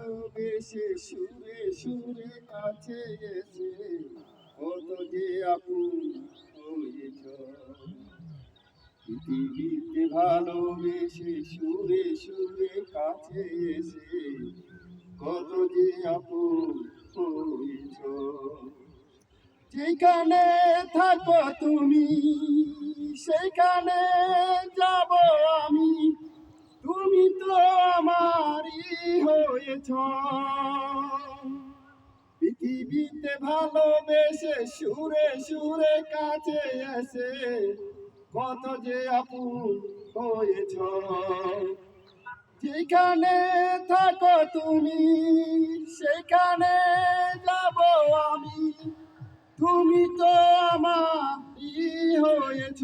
ভালোবেসে সুরে সুরে কাছে এসে কত যে আপন হয়েছ। পৃথিবীতে ভালোবেসে সুরে সুরে কাছে এসে কত যে আপন হয়েছ। যেখানে থাকো তুমি সেখানে যাব আমি, তুমি তো আমারই হয়েছ। পৃথিবীতে ভালোবেসে সুরে সুরে কাছে এসে কত যে আপন হয়েছ। যেখানে থাকো তুমি সেখানে যাব আমি, তুমি তো আমারই হয়েছ।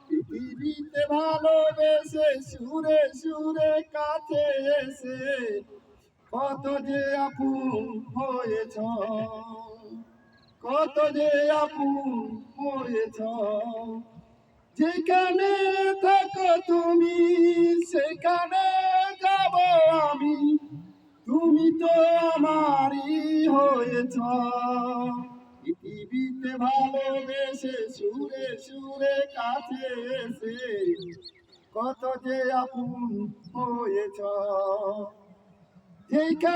পৃথিবীতে ভালোবেসে সুরে সুরে কাছে এসে কত যে আপন হয়েছ, কত যে আপন হয়েছ। যেখানে থাকো তুমি সেখানে যাব আমি, তুমি তো আমারই হয়েছ। পৃথিবীতে ভালোবেসে সুরে সুরে কাছে এসে কত যে আপন হয়েছ। যেখানে